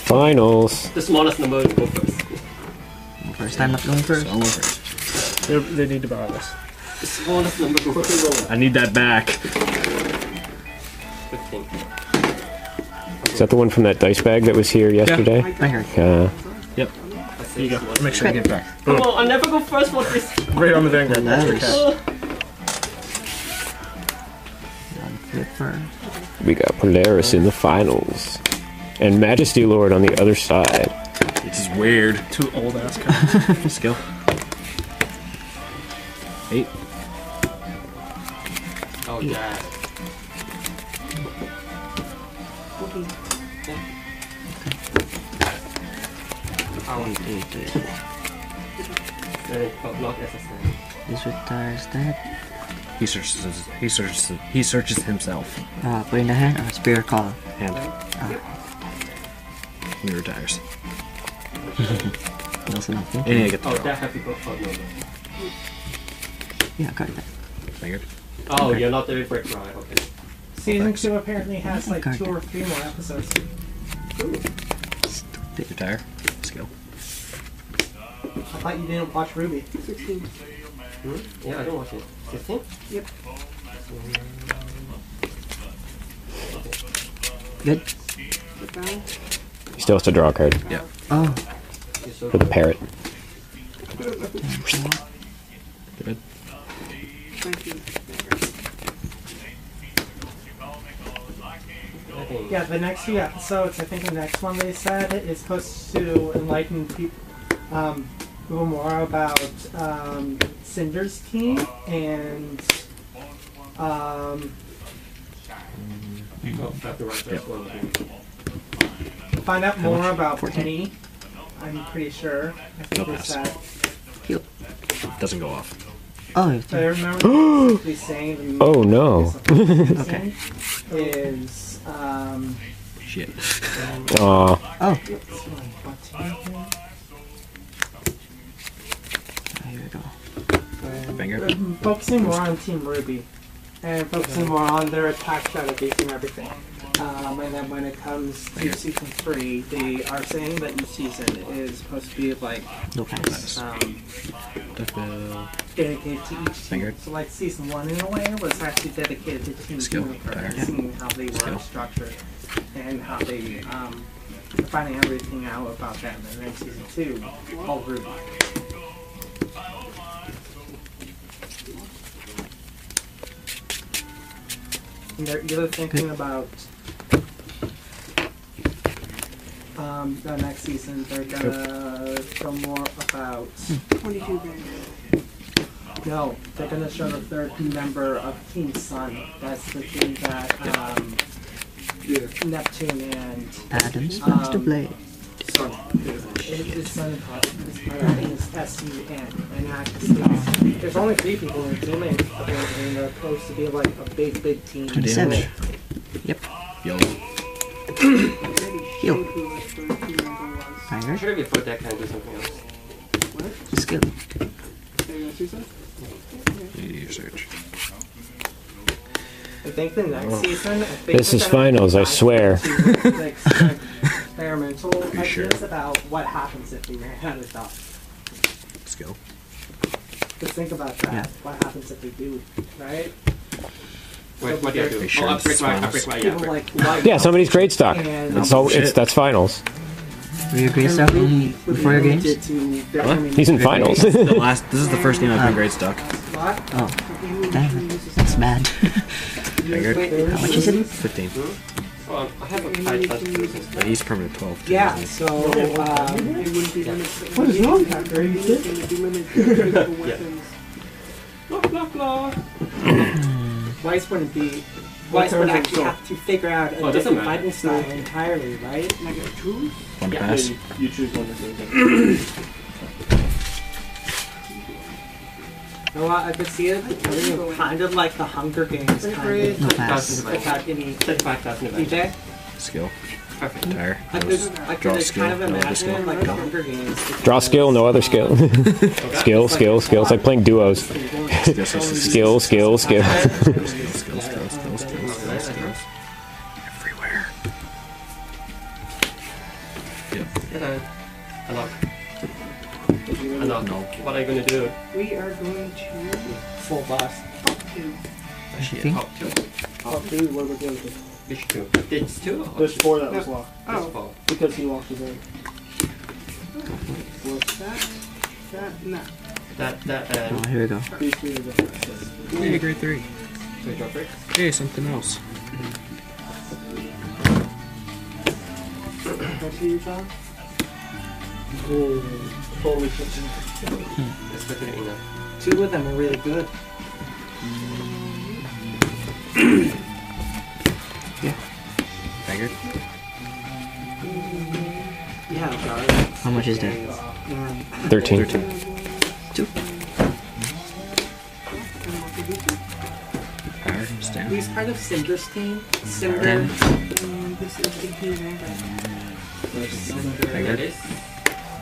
Finals. The smallest number will go first. First time not going first. So I'll go first. They need to borrow this. The smallest number will go first. I need that back. 15. Is that the one from that dice bag that was here yesterday? Vanguard. Yep. Here you go. Make sure you get it back. Come on, I'll never go first for this. Right on the Vanguard. Polaris. Oh. Flipper. We got Polaris in the finals. And Majesty Lord on the other side. Which is weird. Two old ass cards. Skill. 8. Oh, yeah. Block SSN. This retires that. He searches himself. Put in the hand or spirit call. And he retires. Also nothing. And I get the Oh, draw. that have to go. Oh, no. Yeah, got that. Vanguard. Oh, you're not doing break right, okay. Season 2 apparently has like Okay. 2 or 3 more episodes. Retire. Skill. I thought you didn't watch Ruby. 16. Hmm? Yeah, I don't watch it. 15? Yep. Good. He still has to draw a card Yeah. Oh. for the parrot. Good. Thank you. Yeah, the next few episodes, I think the next one they said is supposed to enlighten people more about Cinder's team and find out more about 14. Penny. I'm pretty sure. I think No they pass. said. Heal. Doesn't go off. Oh, So I remember basically saying the Oh no. okay. is Shit. Aw. Oh. Here we go. Vanguard. focusing more on Team Ruby and focusing more on their attack strategies and everything. And then when it comes to season 3, they are saying that each season is supposed to be like No pass. dedicated to each team. Vanguard. So like season 1 in a way was actually dedicated to Team Skill. Juniper and Tire. seeing how they Skill. were structured and how they finding everything out about them. And then season 2, all Ruby. And they're either thinking about the next season they're gonna show more about 22 grand. no, they're gonna show the third member of Team Sun. That's the team that Neptune and Adam's Master Blade. it's Sun and I think it's SUN and actually there's only 3 people in the team and they're supposed to be like a big team. 27. Yep. Yo. Heal. I Vanguard. should have before that can do something else. Skill. You search. I think the next season, I think This they're is gonna finals, I dive swear. into, like, some experimental ideas sure? about what happens if we ran out of stuff. Skill. Just think about that. Yeah. What happens if we do, right? Wait, what do I do? Are you sure Oh, this is yeah, People break. like light Yeah, somebody's grade stock. and That's finals. Were you grade stuff before your games? He's in finals. This is the first game I've been grade stuck. Oh. Dang. That's bad. Vanguard. How much is it? 15. Oh, I have a 5,000. But he's permanent 12. too, Yeah, isn't so It wouldn't be limited. what is wrong, Tucker? Are you It's kidding? going to be limited to physical weapons. Blah, blah, blah. Weiss wouldn't be. Weiss would actually have to figure out a Oh, it doesn't different matter. fighting style entirely, right? Like a choose? he? One to Yeah, pass. You choose one of those. You know what? I could see it being kind of like the Hunger Games kind of. No pass. Without any 35,000 events. DJ. Skill. Perfect. Retire. I could Draw kind skill. of No other imagine skill. it like the Hunger Games. Draw skill, no other skill. skill. It's like playing duos. Skill. Skills. Everywhere. Hello. Unlock. Unlock. No. What are you gonna do? We are going to Full boss. Fifteen? Top 2. Top 2, what about the other two? Which 2? It's 2 or There's 2? 4 that was locked. There's Oh. 4. Because he locked his own. no. That Oh, and here we go. These 3 are different. Hey, grade 3. so you drop it. Hey, something else. What see you found? Oh, totally switching. It's better enough. 2 of them are really good. Vanguard. Yeah, guard. How much is there? 13. 2. Power. Stand. He's part of Cinder's team. Cinder. Damn. This is the key Vanguard. That is.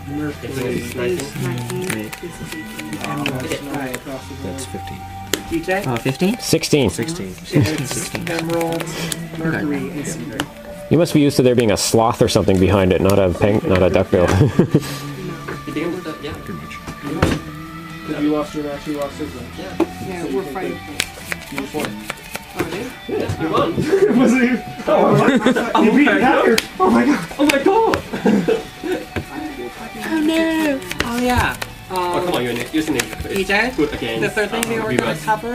Mercury. It's This 19. is 19. Wait. This is 18. Emerald. Right across the board. That's 15. DJ. 15? 16. 16. It's Emerald, Mercury, and Cinder. You must be used to there being a sloth or something behind it, not a duckbill. You didn't do that? Yeah. Pretty much. Because you lost your match, you lost his match. Yeah, we're fighting. You just won. Oh, they? You won. It wasn't even. Oh, you beat Hacker. Oh my god. Oh my god! Oh no. Oh yeah. Oh come on, you're using it. EJ? Good again. The third thing they were gonna reverse. cover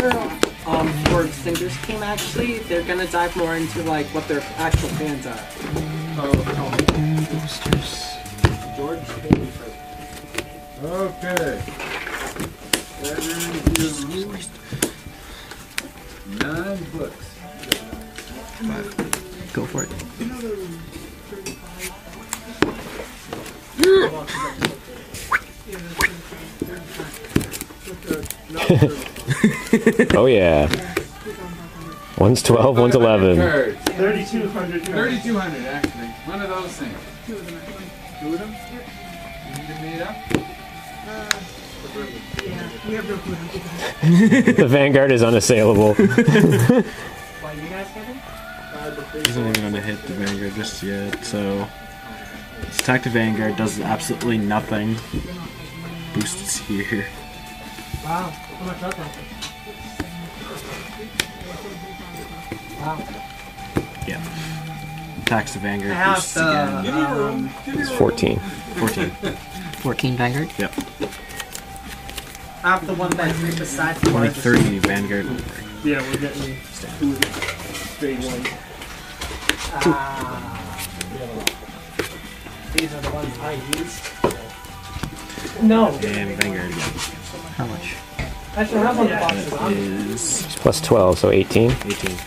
for Cinder's team actually, they're gonna dive more into like what their actual fans are. Boosters. George. Okay. We're going to do 9 books. 5. Go for it. Oh yeah. One's 12, one's 11. Cards. 3,200. 3,200 actually. One of those things. Two of them. 2 of them? You can give me it up? Yeah, we have no clue. The Vanguard is unassailable. Why you guys have it? He's not even gonna hit the Vanguard just yet, so. This attack to Vanguard does absolutely nothing. Boost is here. Wow. How much up there? Wow. Yeah. Attacks to Vanguard, I have boosts again. the It's 14. 14. 14 Vanguard? Yep. I have the one that's right beside the 23 Vanguard. Yeah, we're getting 2 straight ones. These are the ones I used. No. And Vanguard again. How much? Actually, I have one of the boxes on. Is It's plus 12, so 18. 18.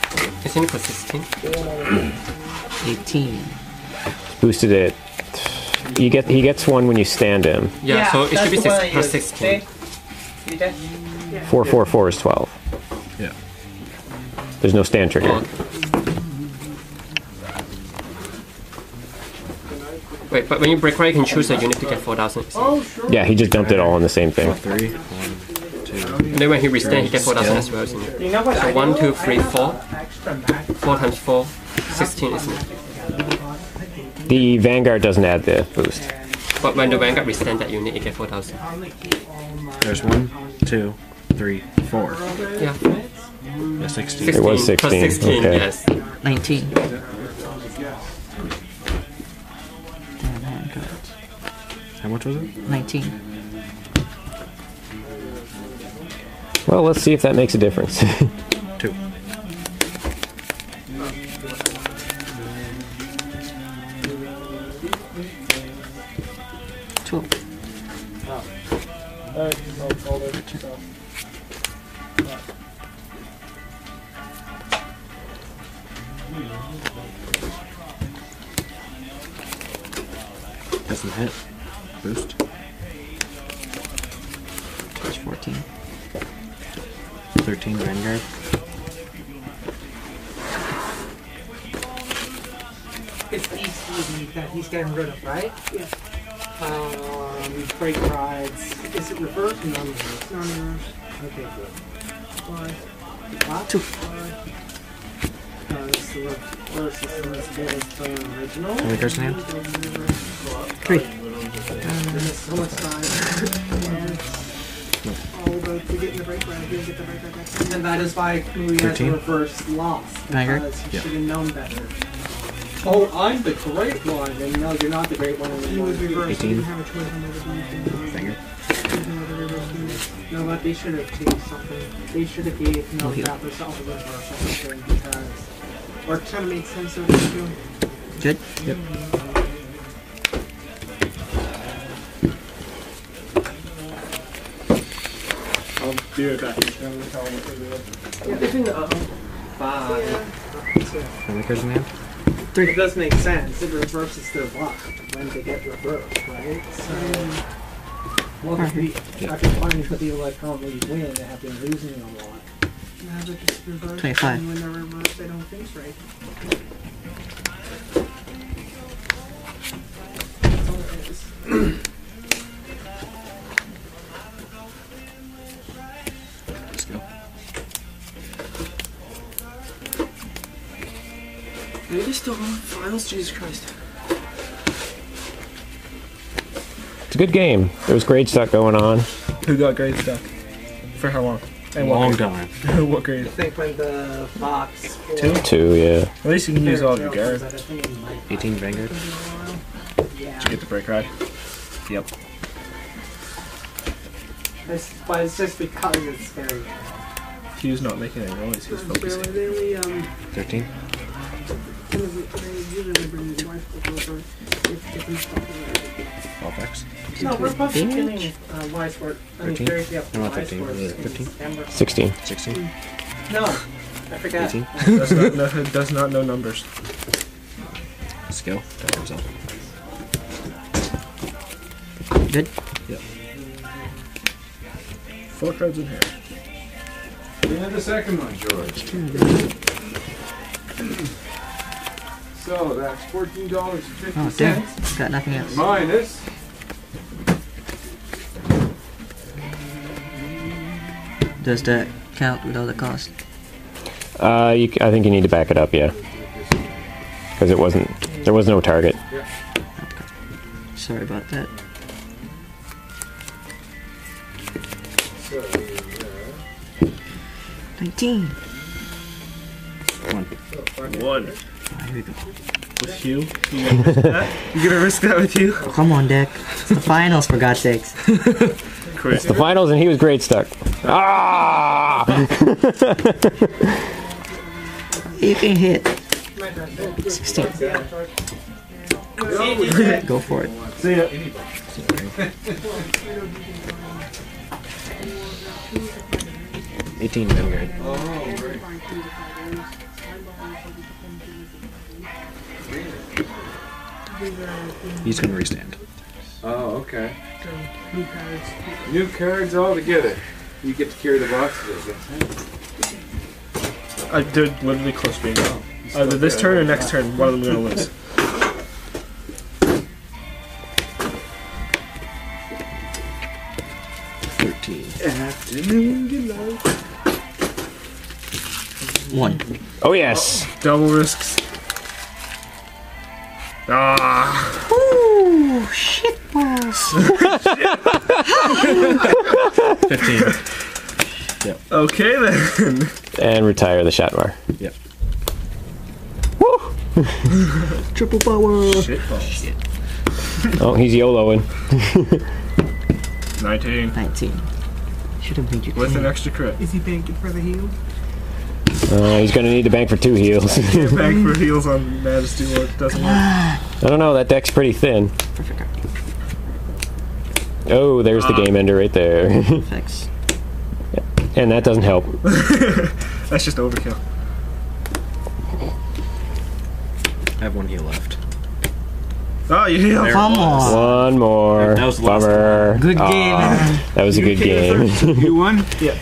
It's in for 16. 18. Boosted it. He gets one when you stand him. Yeah, so it should be that's the one I 6 plus used. 16. See? DJ? 4 is 12. Yeah. There's no stand trigger. Oh. Wait, but when you break right, you can choose a unit to get 4,000. Yeah, he just dumped it all on the same thing. 3. 1, 2. And then when he restand, he gets 4,000 as well, isn't it? You know what? So I 1, do? 2, 3, 4. Extra mag. 4 times 4, 16, isn't it? The Vanguard doesn't add the boost. But when the Vanguard restand that unit, you get 4,000. There's 1, 2, 3, 4. Yeah. Yeah, 16. It was 16, Plus 16, okay. yes. 19. Damn, Vanguard. How much was it? 19. Well, let's see if that makes a difference. 2. Doesn't hit. Boost. That's 14. 13 Vanguard. It's EC that he's getting rid of, right? Yeah. Break rides. Is it reverse or non-reverse? Non-reverse. Okay, good. Why? What? 2. because the reverse is as good as the original. How many cards in hand? 3. There's so much time. All about to get in the break round. You'll get the break round next time. And that is why Louis has 13? a reverse loss. Vanguard? Because he Yep. should have known better. Oh, I'm the great one, and no, you're not the great one You anymore. would reverse. 18. You didn't have a choice on whether you Finger. No, but they should have changed something. They should have gave no Okay. that result of reverse or something because. Or trying to make sense of what you're doing. Good. Yep. I'll be right back. I'm gonna tell them what to do. Yeah, they can, five. How many cards in hand? It does make sense. It reverses their luck when they get reversed, right? So, well, after finding that they like currently win, they have been losing a lot. Now they're just reversed. 25. And when they're reversed, they don't think right. That's all it is. Let's go. Maybe still on finals, Jesus Christ. It's a good game. There was grade stuff going on. Who got grade stuck? For how long? And Long what time. grade? What grade? I think when the box. 2, yeah. At least you can use all of your guard. 18 Vanguard. Yeah. Did you get the break ride? Yep. But it's just because it's scary. He was not making any noise. He was focusing. They only, 13. they usually bring the wife over if different stuff. 12X. No, we're supposed to be getting wise word. I mean, 13? very yep, No, not wise 15. words Was it in 15? September. 16. 16. No, I forgot. 18. Does not know numbers. Skill. That comes up. Good. Yep. 4 cards in hand. And the second one, George. So that's $14.50 Oh, damn. Got nothing else. minus. Does that count without the cost? I think you need to back it up, yeah. Because it wasn't. There was no target. Sorry about that. So, 19. 1. 1. Here we go. With Hugh? You gonna risk that? You gonna risk that with Hugh? Oh, come on, Deck. It's the finals, for God's sakes. Quit. The finals, and he was grade stuck. Ah! You can hit. 16. Go for it. See ya. 18 Vanguard. He's gonna restand. oh, okay. New cards all together. You get to carry the boxes, I guess. They're literally close being out. Either this turn or next turn, one of them gonna lose. Afternoon delight. 1. Oh, yes. Double risks. Ah! Ooh, shit balls. 15. Okay then. And retire the Shatmar. Yep. Woo! Triple power. Shit. Shit. Oh, he's YOLOing. 19. 19. Should have made you With an clean. extra crit. Is he banking for the heel? He's going to need to bank for 2 heals. Can't bank for heals on Majesty or it doesn't work. I don't know, that deck's pretty thin. Perfect card. Oh, there's the game ender right there. Effects. And that doesn't help. That's just overkill. I have 1 heal left. Oh, you heal. There. Come on. One more. That was the last Bummer. Good game. That was a good game. You won? Yeah.